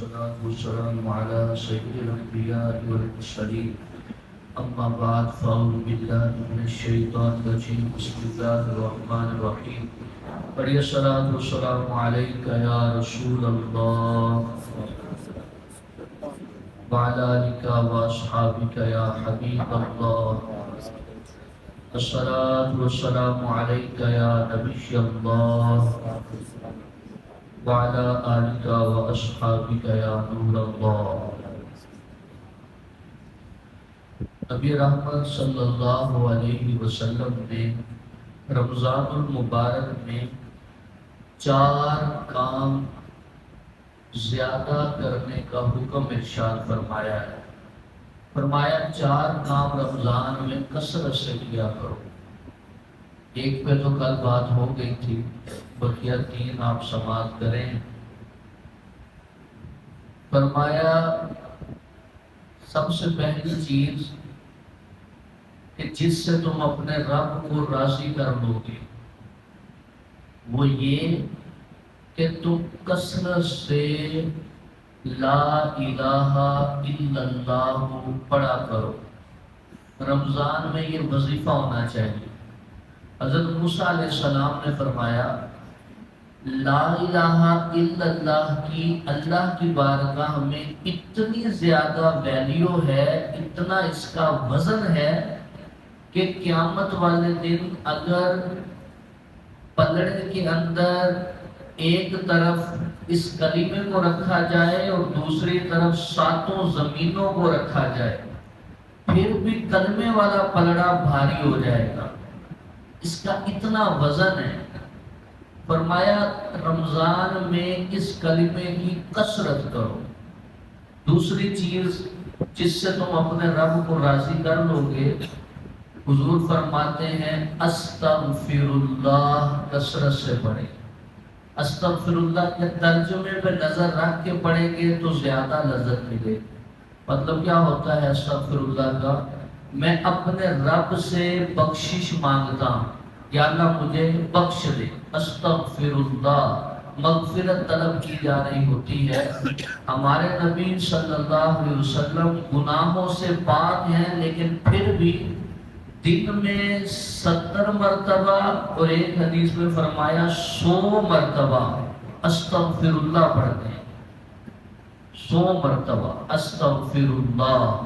والصلاة والسلام على سيد الأنبياء والمرسلين أما بعد فأعوذ بالله من الشيطان الرجيم بسم الله الرحمن الرحيم بڑی الصلاة والسلام عليك يا رسول الله وعلى آلك وأصحابك يا حبيب الله الصلاة والسلام عليك يا نبي الله وعلى آلك وأصحابك يا نور الله. نبی رحمت صلی اللہ علیہ وسلم نے رمضان المبارک میں 4 کام زیادہ کرنے کا حکم ارشاد فرمایا ہے. فرمایا 4 کام رمضان میں کثرت سے کیا کرو. ایک پہ تو کل بات ہو گئی تھی، بقیہ 3 آپ سماعت کریں. فرمایا سب سے پہلی چیز کہ جس سے تم اپنے رب کو راضی کر لو گے وہ یہ کہ تم کثرت سے لا الہ الا اللہ پڑھا کرو. رمضان میں یہ وظیفہ ہونا چاہیے. حضرت موسیٰ علیہ السلام نے فرمایا لا الہ الا اللہ کی اللہ کی بارگاہ میں اتنی زیادہ ویلیو ہے، اتنا اس کا وزن ہے کہ قیامت والے دن اگر پلڑے کے اندر ایک طرف اس کلمے کو رکھا جائے اور دوسری طرف 7 زمینوں کو رکھا جائے پھر بھی کلمے والا پلڑا بھاری ہو جائے گا. اس کا اتنا وزن ہے. فرمایا رمضان میں اس کلمے کی کثرت کرو. دوسری چیز جس سے تم اپنے رب کو راضی کر لو گے، حضور فرماتے ہیں استغفر اللہ کثرت سے پڑھیں. استغفر اللہ کے ترجمے پہ نظر رکھ کے پڑھیں گے تو زیادہ لذت ملے. مطلب کیا ہوتا ہے استغفر اللہ کا؟ میں اپنے رب سے بخشش مانگتا ہوں، یا اللہ مجھے بخش دے. استغفر اللہ مغفرت طلب کی جا رہی ہوتی ہے. ہمارے نبی صلی اللہ علیہ وسلم گناہوں سے پاک ہیں لیکن پھر بھی دن میں 70 مرتبہ اور ایک حدیث میں فرمایا 100 مرتبہ استغفر اللہ پڑھتے ہیں. 100 مرتبہ استغفر اللہ.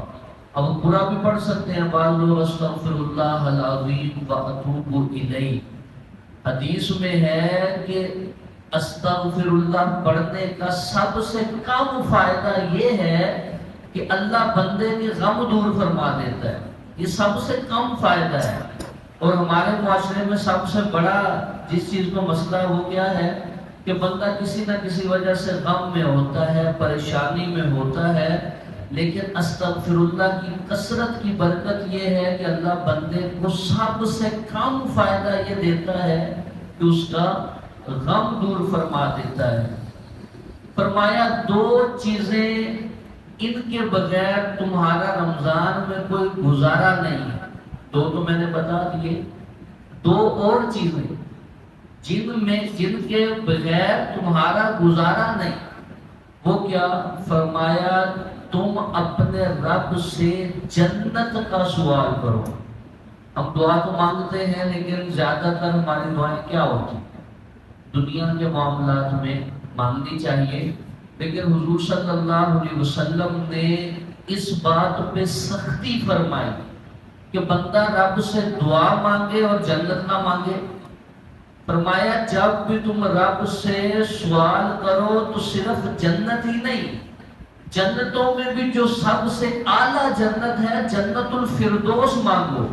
اب پورا بھی پڑھ سکتے ہیں بعض لوگ استغفر اللہ العظیم واتوب الیہ. حدیث میں ہے کہ استغفر اللہ پڑھنے کا سب سے کم فائدہ یہ ہے کہ اللہ بندے کے غم دور فرما دیتا ہے. یہ سب سے کم فائدہ ہے. اور ہمارے معاشرے میں سب سے بڑا جس چیز کا مسئلہ ہو گیا ہے کہ بندہ کسی نہ کسی وجہ سے غم میں ہوتا ہے، پریشانی میں ہوتا ہے، لیکن استغفر اللہ کی کثرت کی برکت یہ ہے کہ اللہ بندے کو سب سے کم فائدہ یہ دیتا ہے کہ اس کا غم دور فرما دیتا ہے. فرمایا 2 چیزیں ان کے بغیر تمہارا رمضان میں کوئی گزارا نہیں ہے. 2 تو میں نے بتا دیے. 2 اور چیزیں جن کے بغیر تمہارا گزارا نہیں. وہ کیا؟ فرمایا تم اپنے رب سے جنت کا سوال کرو. ہم دعا تو مانگتے ہیں لیکن زیادہ تر ہماری دعائیں کیا ہوتی؟ دنیا کے معاملات میں مانگنی چاہیے، لیکن حضور صلی اللہ علیہ وسلم نے اس بات پہ سختی فرمائی کہ بندہ رب سے دعا مانگے اور جنت نہ مانگے. فرمایا جب بھی تم رب سے سوال کرو تو صرف جنت ہی نہیں، جنتوں میں بھی جو سب سے اعلیٰ جنت ہے جنت الفردوس مانگو.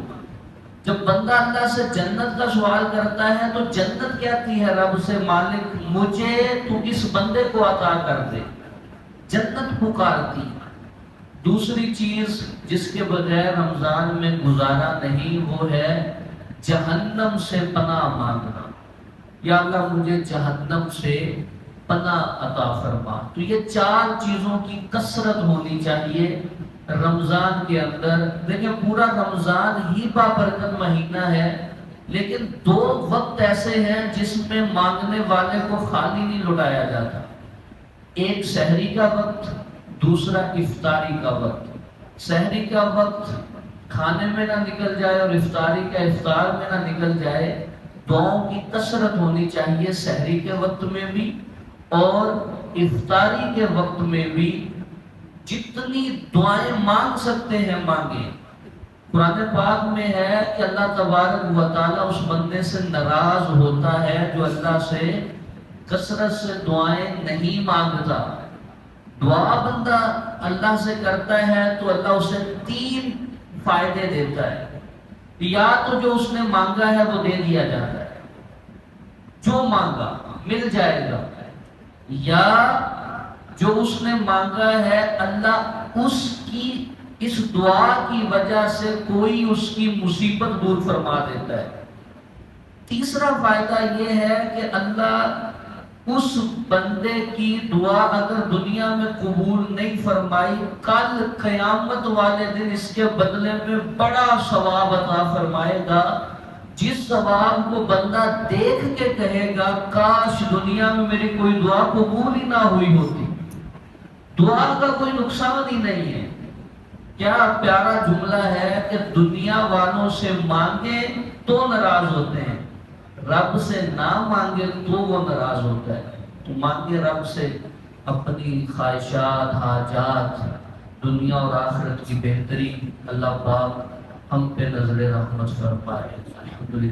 جب بندہ اللہ سے جنت کا سوال کرتا ہے تو جنت کہتی ہے رب سے مالک مجھے تو اس بندے کو عطا کر دے. جنت پکارتی. دوسری چیز جس کے بغیر رمضان میں گزارا نہیں وہ ہے جہنم سے پناہ مانگنا. یا اللہ مجھے جہنم سے پناہ عطا فرما. تو یہ 4 چیزوں کی کثرت ہونی چاہیے رمضان کے اندر. دیکھیں پورا رمضان ہی بابرکت مہینہ ہے، لیکن 2 وقت ایسے ہیں جس میں مانگنے والے کو خالی نہیں لٹایا جاتا. ایک سحری کا وقت، دوسرا افطاری کا وقت۔ سحری کا وقت کھانے میں نہ نکل جائے اور افطاری کا افطار میں نہ نکل جائے، دعاؤں کی کثرت ہونی چاہیے سحری کے وقت میں بھی اور افطاری کے وقت میں بھی۔ جتنی دعائیں مانگ سکتے ہیں مانگیں۔ قرآن پاک میں ہے کہ اللہ تبارک و تعالیٰ اس بندے سے ناراض ہوتا ہے جو اللہ سے کثرت سے دعائیں نہیں مانگتا۔ دعا بندہ اللہ سے کرتا ہے تو اللہ اسے 3 فائدے دیتا ہے۔ یا تو جو اس نے مانگا ہے وہ دے دیا جاتا ہے، جو مانگا مل جائے گا، یا جو اس نے مانگا ہے اللہ اس دعا کی وجہ سے کوئی اس کی مصیبت دور فرما دیتا ہے۔ تیسرا فائدہ یہ ہے کہ اللہ اس بندے کی دعا اگر دنیا میں قبول نہیں فرمائی، کل قیامت والے دن اس کے بدلے میں بڑا ثواب عطا فرمائے گا، جس ثواب کو بندہ دیکھ کے کہے گا کاش دنیا میں میری کوئی دعا قبول ہی نہ ہوئی ہوتی۔ دعا کا کوئی نقصان ہی نہیں ہے۔ کیا پیارا جملہ ہے کہ دنیا والوں سے مانگے تو ناراض ہوتے ہیں، رب سے نہ مانگے تو وہ ناراض ہوتا ہے۔ تو مانگے رب سے اپنی خواہشات، حاجات، دنیا اور آخرت کی بہتری۔ اللہ پاک ہم پہ نظر رحمت فرمائے۔ الحمدللہ۔